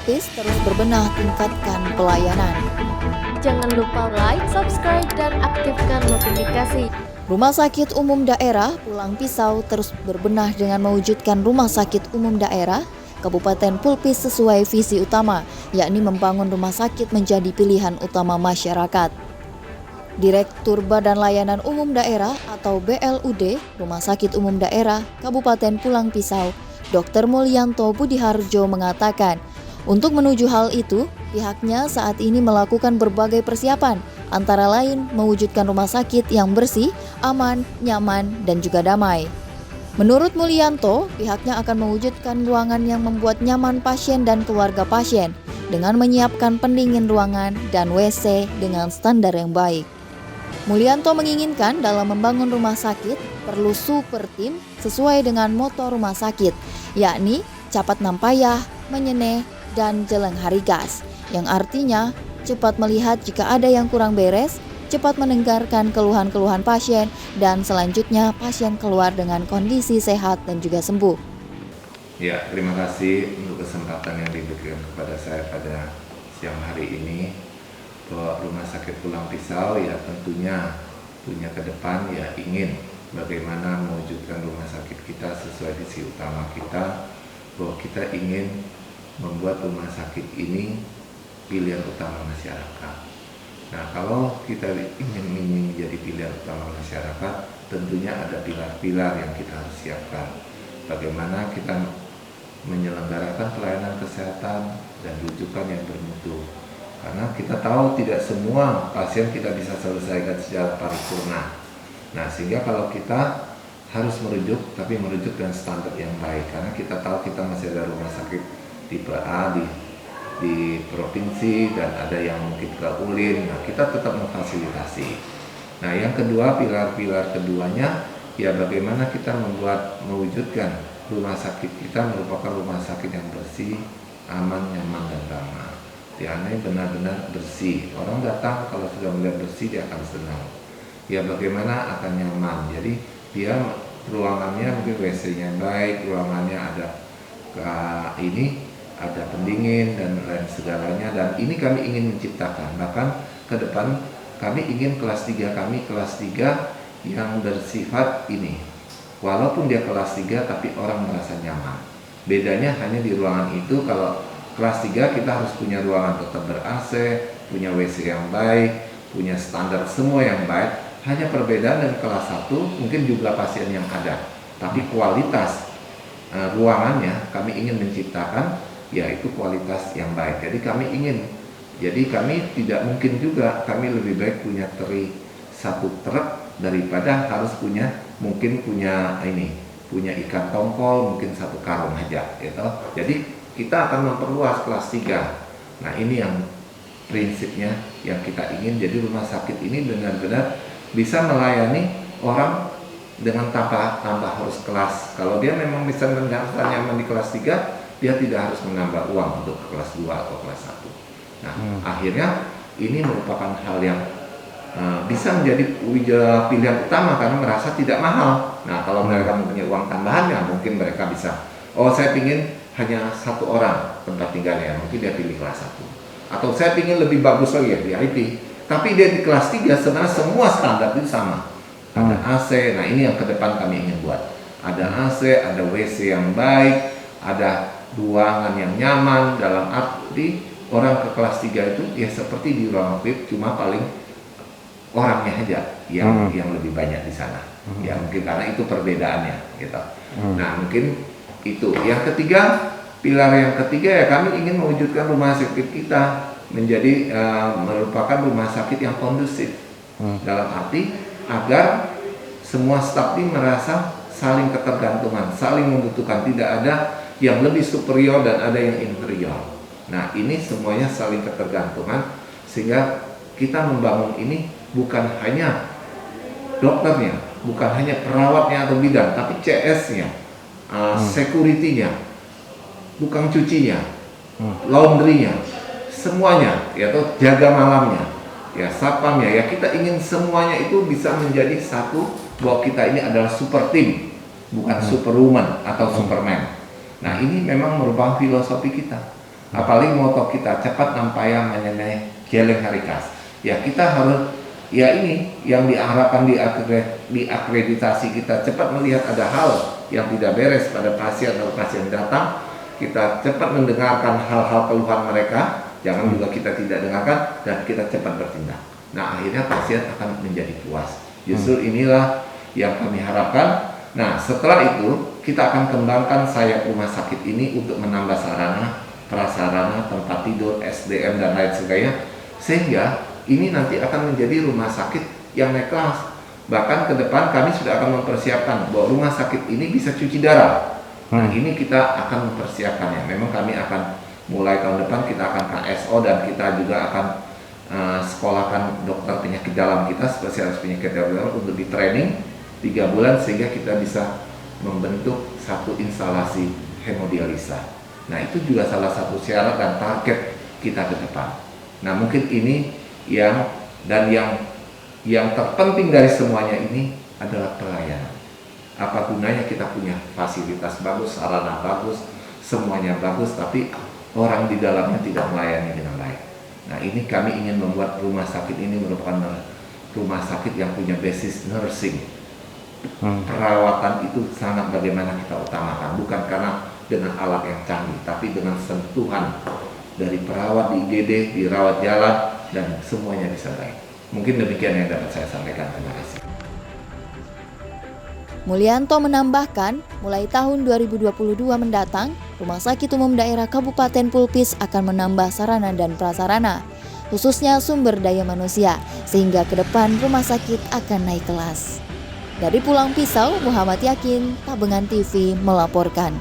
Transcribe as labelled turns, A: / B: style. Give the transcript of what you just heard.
A: Pulpis terus berbenah tingkatkan pelayanan.
B: Jangan lupa like, subscribe, dan aktifkan notifikasi.
A: Rumah Sakit Umum Daerah Pulang Pisau terus berbenah dengan mewujudkan Rumah Sakit Umum Daerah Kabupaten Pulpis sesuai visi utama, yakni membangun rumah sakit menjadi pilihan utama masyarakat. Direktur Badan Layanan Umum Daerah atau BLUD Rumah Sakit Umum Daerah Kabupaten Pulang Pisau, Dr. Mulyanto Budiharjo mengatakan, untuk menuju hal itu, pihaknya saat ini melakukan berbagai persiapan, antara lain mewujudkan rumah sakit yang bersih, aman, nyaman, dan juga damai. Menurut Mulyanto, pihaknya akan mewujudkan ruangan yang membuat nyaman pasien dan keluarga pasien dengan menyiapkan pendingin ruangan dan WC dengan standar yang baik. Mulyanto menginginkan dalam membangun rumah sakit perlu super tim sesuai dengan moto rumah sakit, yakni capat nampayah, menyeneh, dan jeleng harigas, yang artinya cepat melihat jika ada yang kurang beres, cepat mendengarkan keluhan-keluhan pasien, dan selanjutnya pasien keluar dengan kondisi sehat dan juga sembuh.
C: Ya, terima kasih untuk kesempatan yang diberikan kepada saya pada siang hari ini. Bahwa Rumah Sakit Pulang Pisau ya tentunya punya ke depan ya ingin bagaimana mewujudkan rumah sakit kita sesuai visi utama kita, bahwa kita ingin membuat rumah sakit ini pilihan utama masyarakat. Nah, kalau kita ingin menjadi pilihan utama masyarakat, tentunya ada pilar-pilar yang kita harus siapkan. Bagaimana kita menyelenggarakan pelayanan kesehatan dan rujukan yang bermutu. Karena kita tahu tidak semua pasien kita bisa selesaikan secara paripurna. Nah, sehingga kalau kita harus merujuk, tapi merujuk dengan standar yang baik. Karena kita tahu kita masih ada rumah sakit tipe A di provinsi dan ada yang mungkin ke ulin. Nah, kita tetap memfasilitasi. Nah, yang kedua, pilar-pilar keduanya, ya bagaimana kita mewujudkan rumah sakit kita merupakan rumah sakit yang bersih, aman, nyaman, dan ramah. Ini benar-benar bersih. Orang datang kalau sudah melihat bersih dia akan senang. Ya bagaimana akan nyaman. Jadi dia ruangannya mungkin WC-nya baik, ruangannya ada ada pendingin dan lain segalanya. Dan ini kami ingin menciptakan. Bahkan ke depan kami ingin kelas 3 yang bersifat ini. Walaupun dia kelas 3 tapi orang merasa nyaman. Bedanya hanya di ruangan itu. Kalau kelas 3 kita harus punya ruangan tetap ber-AC, punya WC yang baik, punya standar semua yang baik. Hanya perbedaan dari kelas 1 mungkin jumlah pasien yang ada, tapi kualitas ruangannya kami ingin menciptakan yaitu kualitas yang baik. Jadi kami tidak mungkin juga kami lebih baik punya satu truk daripada harus punya ikan tongkol mungkin satu karung aja gitu. Jadi kita akan memperluas kelas 3. Nah, ini yang prinsipnya yang kita ingin. Jadi rumah sakit ini benar-benar bisa melayani orang dengan tanpa harus kelas. Kalau dia memang bisa merasa nyaman di kelas 3, dia tidak harus menambah uang untuk kelas 2 atau kelas 1. Nah, akhirnya ini merupakan hal yang bisa menjadi pilihan utama karena merasa tidak mahal. Nah, kalau mereka mempunyai uang tambahan ya mungkin mereka bisa, saya ingin hanya satu orang tempat tinggalnya, mungkin dia pilih kelas 1. Atau saya ingin lebih bagus lagi ya VIP, tapi dia di kelas 3 sebenarnya semua standar itu sama. Ada AC, nah ini yang ke depan kami ingin buat. Ada AC, ada WC yang baik, ada ruangan yang nyaman, dalam arti orang ke kelas 3 itu ya seperti di ruang VIP, cuma paling orangnya aja yang lebih banyak di sana. Ya mungkin karena itu perbedaannya gitu. Nah, mungkin itu. Yang ketiga, pilar yang ketiga ya kami ingin mewujudkan rumah sakit kita menjadi merupakan rumah sakit yang kondusif. Dalam arti agar semua staf ini merasa saling ketergantungan, saling membutuhkan, tidak ada yang lebih superior dan ada yang inferior. Nah, ini semuanya saling ketergantungan sehingga kita membangun ini bukan hanya dokternya, bukan hanya perawatnya atau bidan, tapi CS-nya, security-nya, tukang cucinya, laundry-nya, semuanya, atau jaga malamnya, ya satpamnya, ya kita ingin semuanya itu bisa menjadi satu, bahwa kita ini adalah super team, bukan superwoman atau superman. Nah, ini memang merupakan filosofi kita. Apalagi moto kita cepat nampaya menyenai jeleng harikas. Ya kita harus, ya ini yang diharapkan di akreditasi kita, cepat melihat ada hal yang tidak beres pada pasien atau pasien datang, kita cepat mendengarkan hal-hal keluhan mereka, jangan juga kita tidak dengarkan, dan kita cepat bertindak. Nah akhirnya pasien akan menjadi puas. Justru inilah yang kami harapkan. Nah setelah itu kita akan kembangkan sayap rumah sakit ini untuk menambah sarana, prasarana, tempat tidur, SDM dan lain sebagainya, sehingga ini nanti akan menjadi rumah sakit yang naik kelas. Bahkan ke depan kami sudah akan mempersiapkan bahwa rumah sakit ini bisa cuci darah. Nah ini kita akan mempersiapkannya. Memang kami akan mulai tahun depan kita akan KSO, dan kita juga akan sekolahkan dokter penyakit dalam kita, spesialis penyakit dalam untuk di training 3 bulan sehingga kita bisa membentuk satu instalasi hemodialisa. Nah itu juga salah satu syarat dan target kita ke depan. Nah mungkin ini yang terpenting dari semuanya ini adalah pelayanan. Apa gunanya kita punya fasilitas bagus, sarana bagus, semuanya bagus, tapi orang di dalamnya tidak melayani dengan baik. Nah ini kami ingin membuat rumah sakit ini merupakan rumah sakit yang punya basis nursing. Perawatan itu sangat bagaimana kita utamakan, bukan karena dengan alat yang canggih, tapi dengan sentuhan dari perawat di IGD, dirawat jalan, dan semuanya bisa baik. Mungkin demikian yang dapat saya sampaikan. Terima kasih.
A: Mulyanto menambahkan, mulai tahun 2022 mendatang, Rumah Sakit Umum Daerah Kabupaten Pulpis akan menambah sarana dan prasarana, khususnya sumber daya manusia, sehingga ke depan rumah sakit akan naik kelas. Dari Pulang Pisau, Muhammad Yakin, Tabengan TV melaporkan.